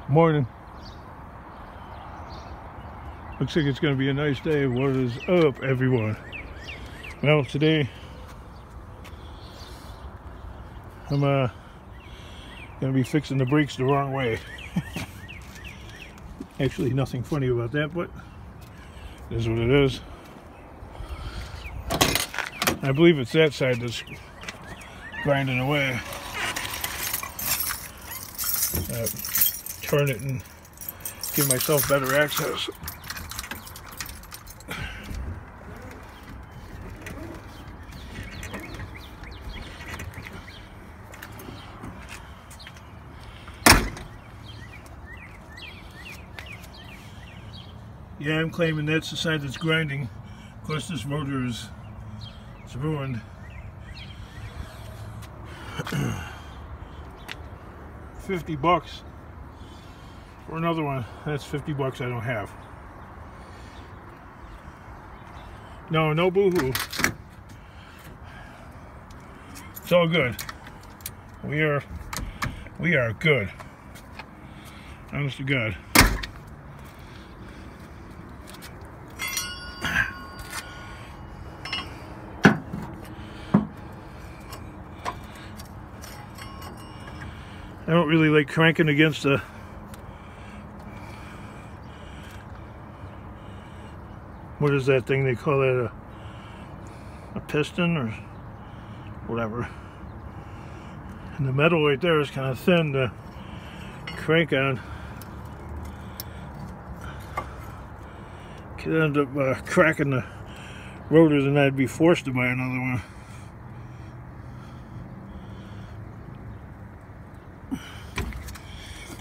Morning. Looks like it's going to be a nice day. What is up, everyone? Well, today I'm going to be fixing the brakes the wrong way. Actually, nothing funny about that, but it is what it is. I believe it's that side that's grinding away. Turn it and give myself better access. Yeah, I'm claiming that's the side that's grinding. Of course, this motor is ruined. $50 for another one. That's $50 I don't have. No boo-hoo. It's all good. We are good. Honest to God. I don't really like cranking against a what is that thing they call that, a piston or whatever. And the metal right there is kind of thin to crank on. Could end up cracking the rotors, and I'd be forced to buy another one.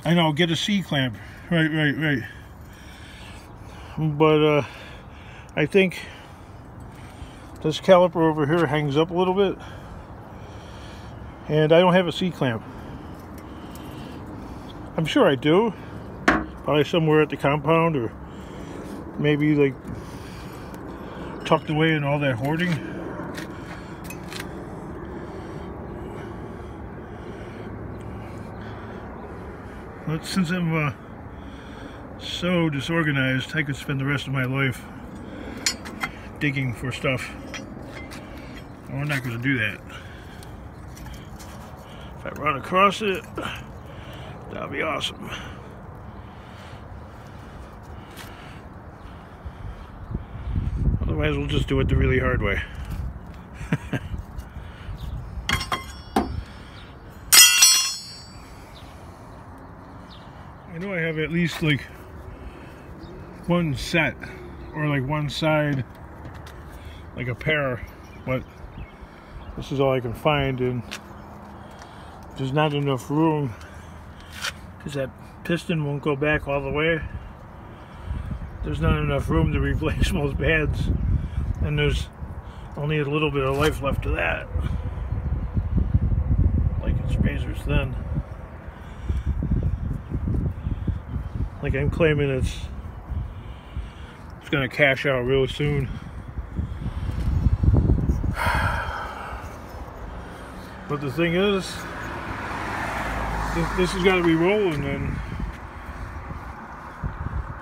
I know, get a C-clamp. Right. But I think this caliper over here hangs up a little bit, and I don't have a C-clamp. I'm sure I do. Probably somewhere at the compound, or maybe like tucked away in all that hoarding. But since I'm so disorganized, I could spend the rest of my life digging for stuff. And we're not going to do that. If I run across it, that'll be awesome. Otherwise, we'll just do it the really hard way. I know I have at least like one set, or like one side, like a pair, but this is all I can find, and there's not enough room because that piston won't go back all the way. There's not enough room to replace most pads, and there's only a little bit of life left to that. Like it's razor thin. Like I'm claiming it's gonna cash out real soon. But the thing is, this has got to be rolling, and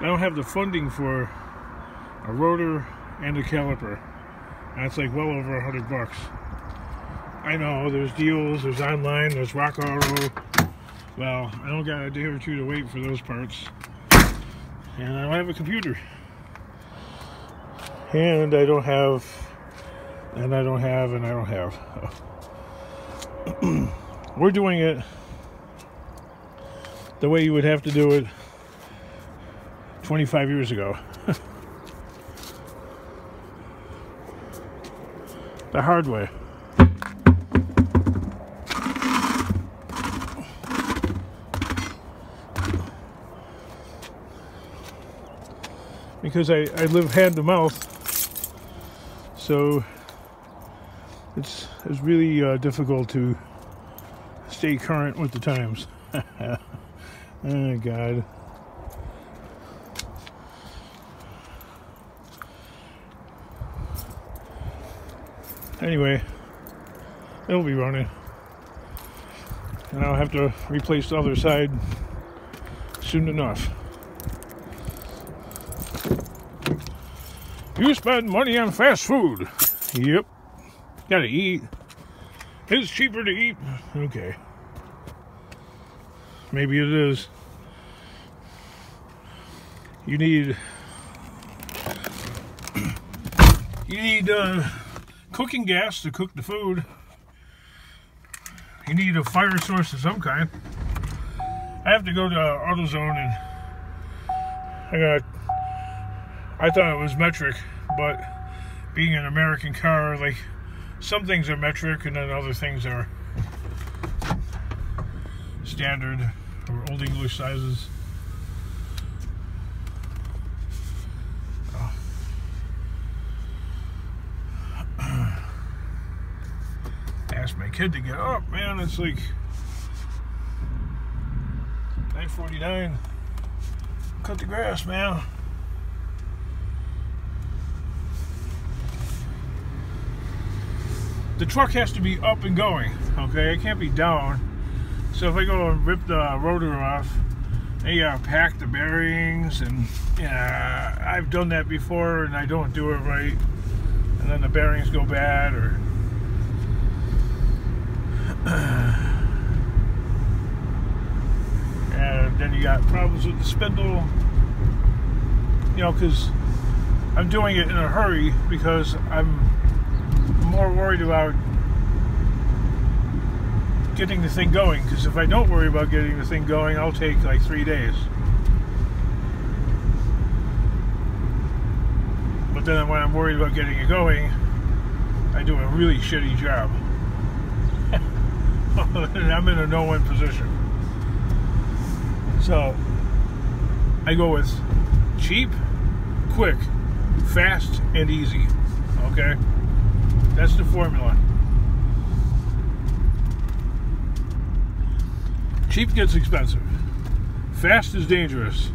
I don't have the funding for a rotor and a caliper. That's like well over $100. I know there's deals, there's online, there's RockAuto. Well, I don't got a day or two to wait for those parts. And I don't have a computer. And I don't have. We're doing it the way you would have to do it 25 years ago. The hard way. Because I live hand to mouth, so it's really difficult to stay current with the times. Oh God. Anyway, it'll be running, and I'll have to replace the other side soon enough. You spend money on fast food. Yep. Gotta eat. It's cheaper to eat. Okay. Maybe it is. You need cooking gas to cook the food. You need a fire source of some kind. I have to go to AutoZone and I thought it was metric, but being an American car, like some things are metric and then other things are standard or Old English sizes. Ask my kid to get up, man. It's like 9:49. Cut the grass, man. The truck has to be up and going, okay? It can't be down. So if I go and rip the rotor off, I gotta pack the bearings, and yeah, I've done that before and I don't do it right. And then the bearings go bad, or and then you got problems with the spindle, you know, because I'm doing it in a hurry because I'm more worried about getting the thing going, because if I don't worry about getting the thing going, I'll take like 3 days. But then when I'm worried about getting it going, I do a really shitty job. And I'm in a no-win position. So I go with cheap, quick, fast, and easy. Okay? That's the formula. Cheap gets expensive. Fast is dangerous.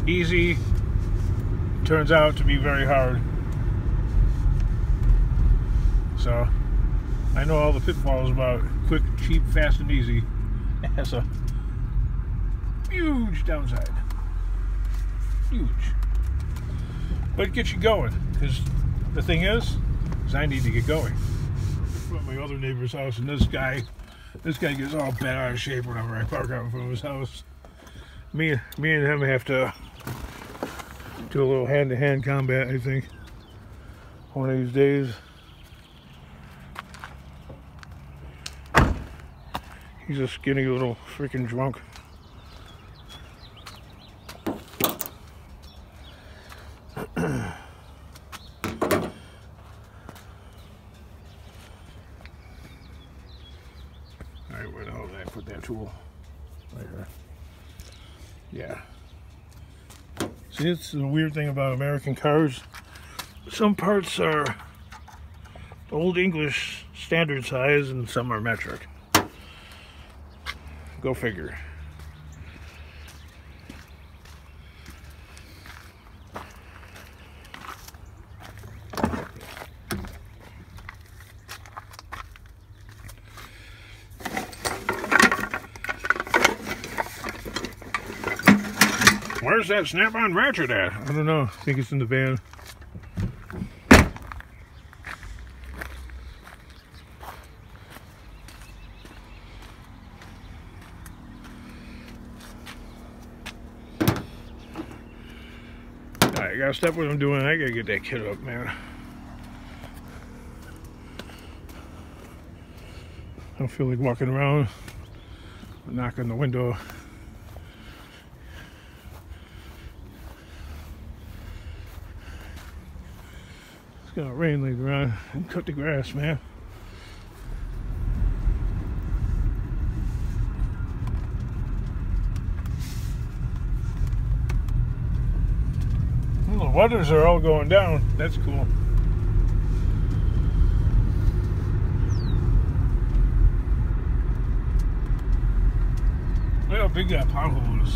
Easy turns out to be very hard. So I know all the pitfalls about quick, cheap, fast, and easy. It has a huge downside. Huge. But it gets you going, because the thing is I need to get going. I'm at my other neighbor's house, and this guy gets all bent out of shape whenever I park out in front of his house. Me and him have to do a little hand-to-hand combat, I think, one of these days. He's a skinny little freaking drunk. Alright, where the hell did I put that tool? Right here. Yeah. See, it's the weird thing about American cars. Some parts are Old English standard size and some are metric. Go figure. Where's that snap-on ratchet at? I don't know. I think it's in the van. Alright, I gotta stop what I'm doing. I gotta get that kid up, man. I don't feel like walking around, knock on the window. It's gonna rain later on and cut the grass, man. Well, the weathers are all going down. That's cool. Look how big that pothole is.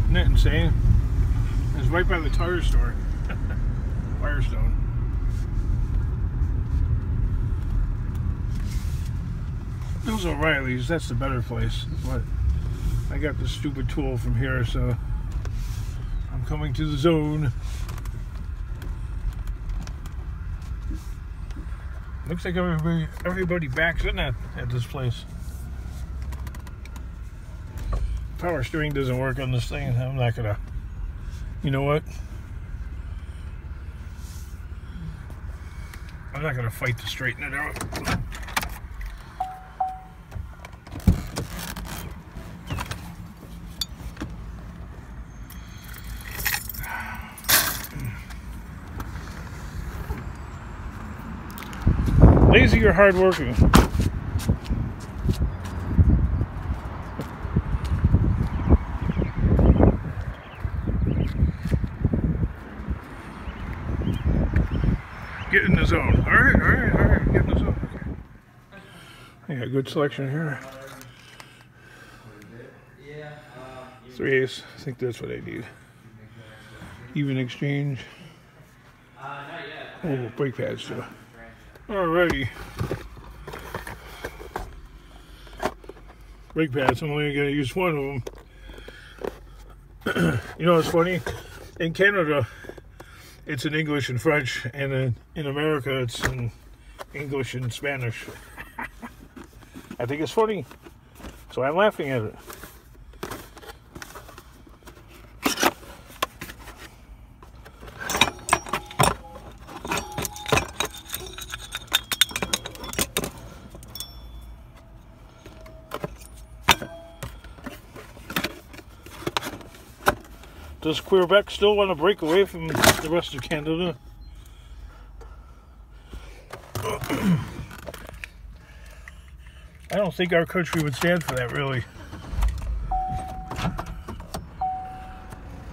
Isn't that insane? It's right by the tire store. Firestone. Those O'Reilly's, that's the better place. But I got this stupid tool from here, so I'm coming to the zone. Looks like everybody backs in at this place. Power steering doesn't work on this thing. I'm not gonna, you know what? I'm not gonna fight to straighten it out. Lazy or hardworking? Get in the zone. All right. Get in the zone. Okay. I got a good selection here. 3/8. I think that's what I need. Even exchange. Oh, brake pads too. Alrighty. Brake pads. I'm only going to use one of them. You know what's funny? In Canada, it's in English and French, and in America, it's in English and Spanish. I think it's funny, so I'm laughing at it. Does Quebec still want to break away from the rest of Canada? I don't think our country would stand for that, really.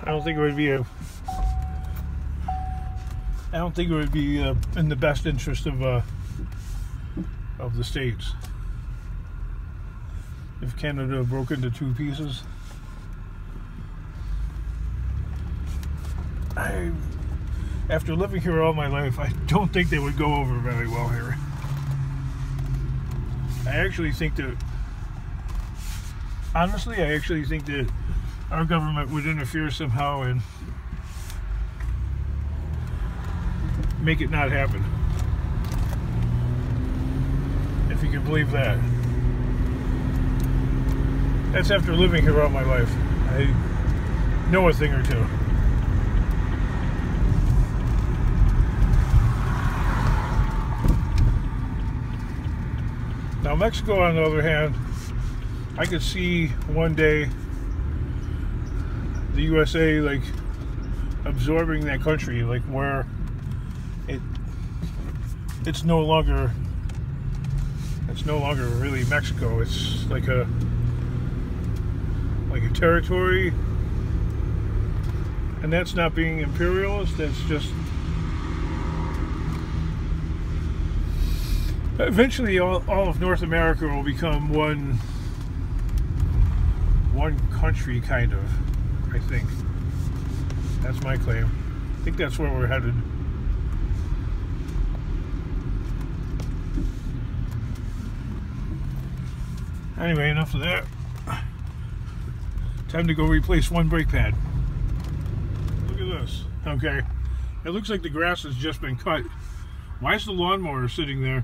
I don't think it would be in the best interest of the states if Canada broke into two pieces. After living here all my life, I don't think they would go over very well here. Honestly, I actually think that our government would interfere somehow and make it not happen. If you can believe that. That's after living here all my life. I know a thing or two. Now Mexico, on the other hand, I could see one day the USA like absorbing that country, like where it's no longer really Mexico. It's like a territory, and that's not being imperialist. That's just eventually all of North America will become one country, kind of. I think that's my claim. I think that's where we're headed. Anyway, enough of that. Time to go replace one brake pad. Look at this. Okay, it looks like the grass has just been cut. Why is the lawnmower sitting there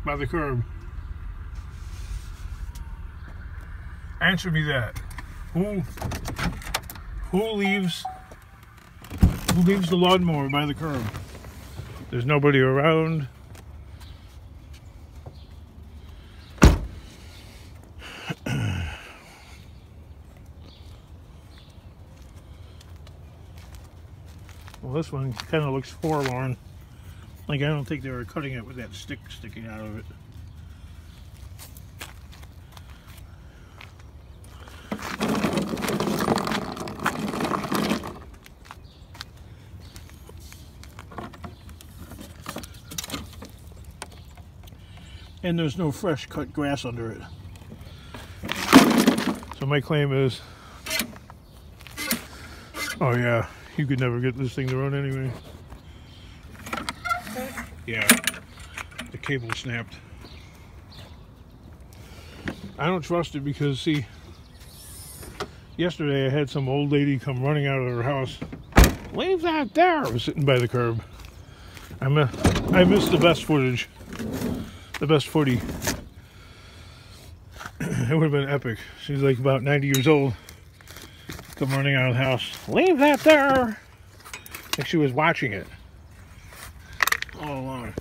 by the curb? Answer me that. Who leaves the lawnmower by the curb? There's nobody around. Well, this one kind of looks forlorn. Like, I don't think they were cutting it with that stick sticking out of it. And there's no fresh cut grass under it. So my claim is, oh yeah, you could never get this thing to run anyway. Yeah, the cable snapped. I don't trust it because, see, Yesterday I had some old lady come running out of her house. Leave that there! I was sitting by the curb. I missed the best footage. The best footy. It would have been epic. She's like about 90 years old. Come running out of the house. Leave that there! Like she was watching it all along.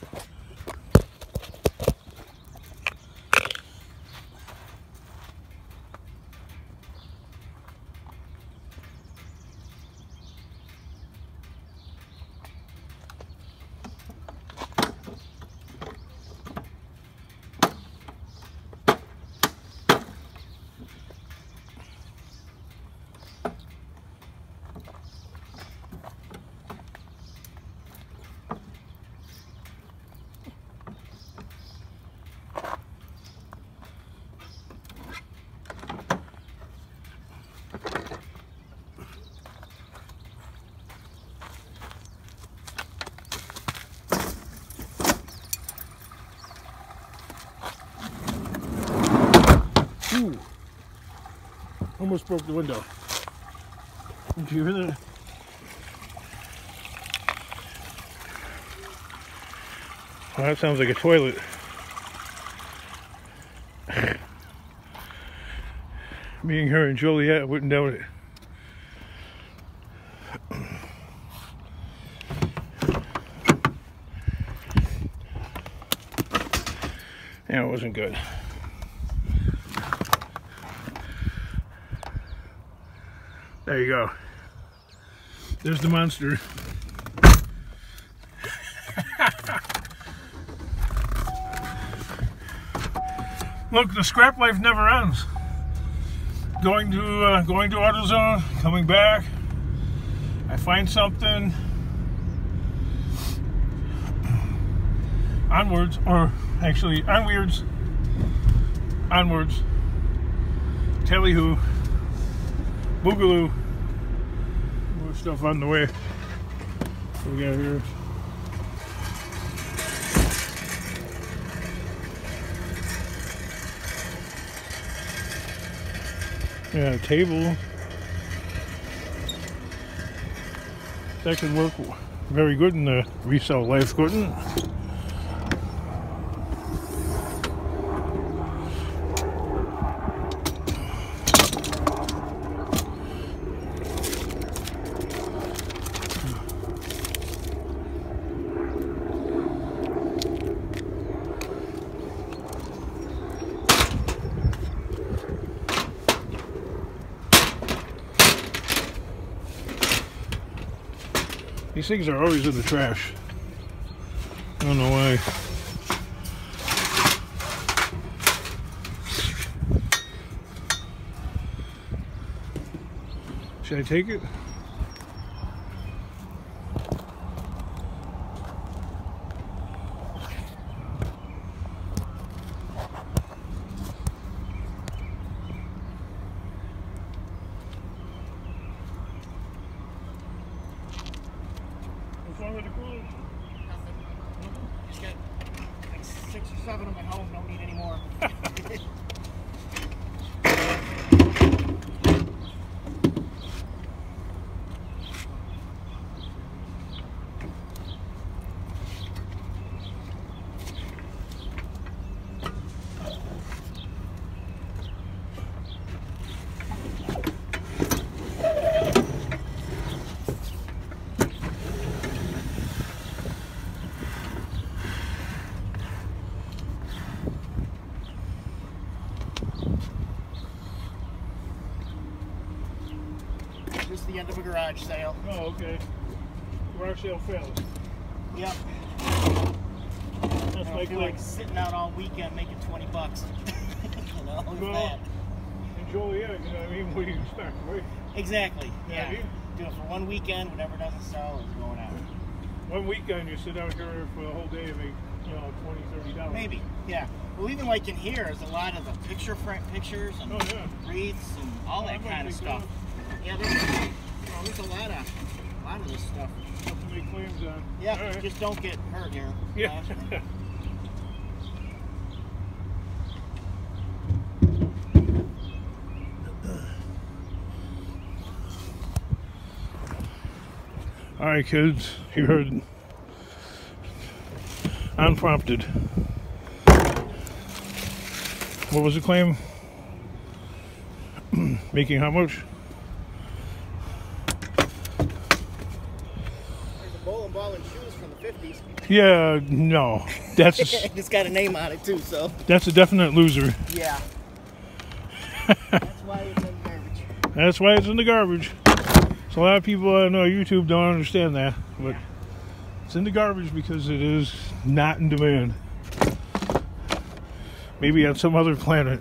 Ooh. Almost broke the window. Did you hear that? Well, that sounds like a toilet. Being her and Joliet, I wouldn't doubt it. Yeah, it wasn't good. There you go. There's the monster. Look, the scrap life never ends. Going to AutoZone, coming back. I find something. Onwards, or actually onwards. Tally-hoo. Boogaloo. More stuff on the way. What we got here? Yeah, a table. That could work very good in the resale life, couldn't it? These things are always in the trash. I don't know why. Should I take it? What's wrong with the clothes? Nothing. Just got like 6 or 7 of them at home. Don't need any more. Just the end of a garage sale. Oh, okay. Garage sale failed. Yep. That's I feel like sitting out all weekend making $20. You know, well, that. And Joliet, you know what I mean? What do you expect, right? Exactly. Yeah. Yeah. Do it for one weekend. Whatever doesn't sell is going out. One weekend, you sit out here for the whole day and make, you know, $20, $30. Maybe. Yeah. Well, even like in here, there's a lot of the pictures and Oh, yeah. wreaths and all that kind of stuff. Yeah, there's a lot of this stuff. Stuff to make claims on. Yeah, right. just don't get hurt here. Yeah. Alright kids, you heard unprompted. What was the claim? Making how much? There's a bowling ball and shoes from the 50s. Yeah, no. That's It's got a name on it too, so. that's a definite loser. Yeah. That's why it's in garbage. That's why it's in the garbage. So a lot of people on YouTube don't understand that, but it's in the garbage because it is not in demand. Maybe on some other planet,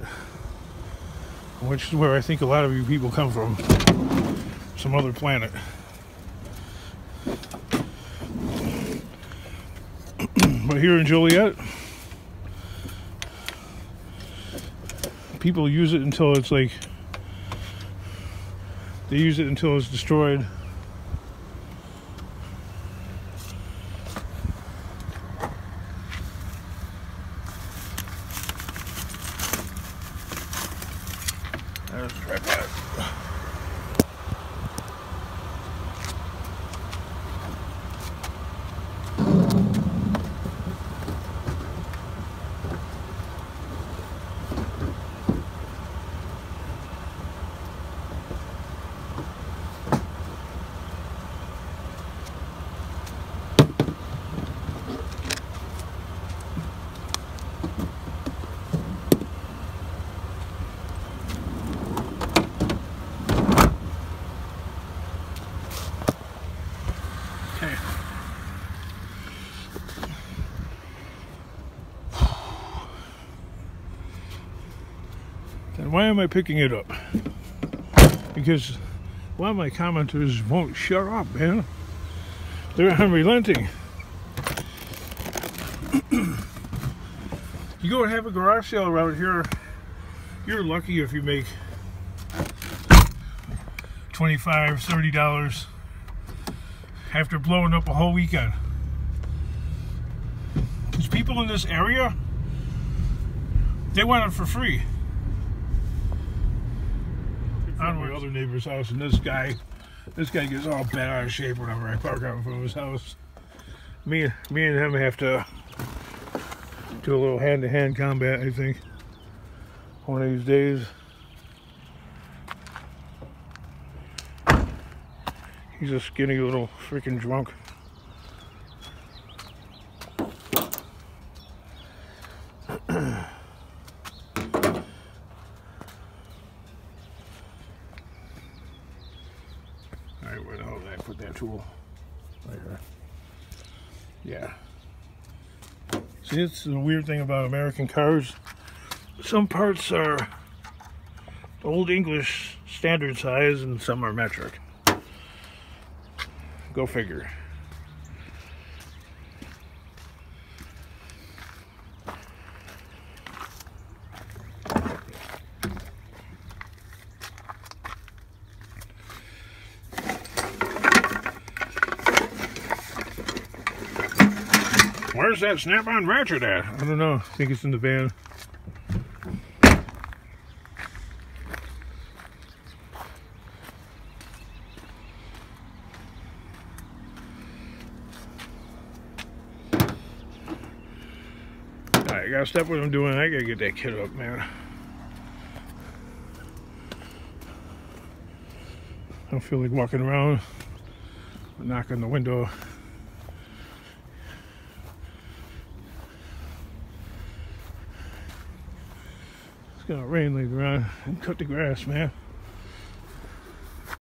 which is where I think a lot of you people come from. Some other planet. But here in Joliet, people use it until it's like, they use it until it's destroyed. There's the tripod. Okay. Then why am I picking it up? Because a lot of my commenters won't shut up, man. They're unrelenting. You go and have a garage sale around here, you're lucky if you make $25, $30 after blowing up a whole weekend. Because people in this area, they want it for free. On my other neighbor's house, and this guy gets all bent out of shape whenever I park out in front of his house. Me and him have to do a little hand-to-hand combat, I think, one of these days. He's a skinny little freaking drunk. Alright, where the hell did I put that tool? Right here. Yeah. See, it's the weird thing about American cars. Some parts are Old English standard size and some are metric. Go figure. Where's that snap-on ratchet at? I don't know. I think it's in the van. Alright, I gotta stop what I'm doing. I gotta get that kid up, man. I don't feel like walking around, knock on the window. It's gonna rain later on and cut the grass, man.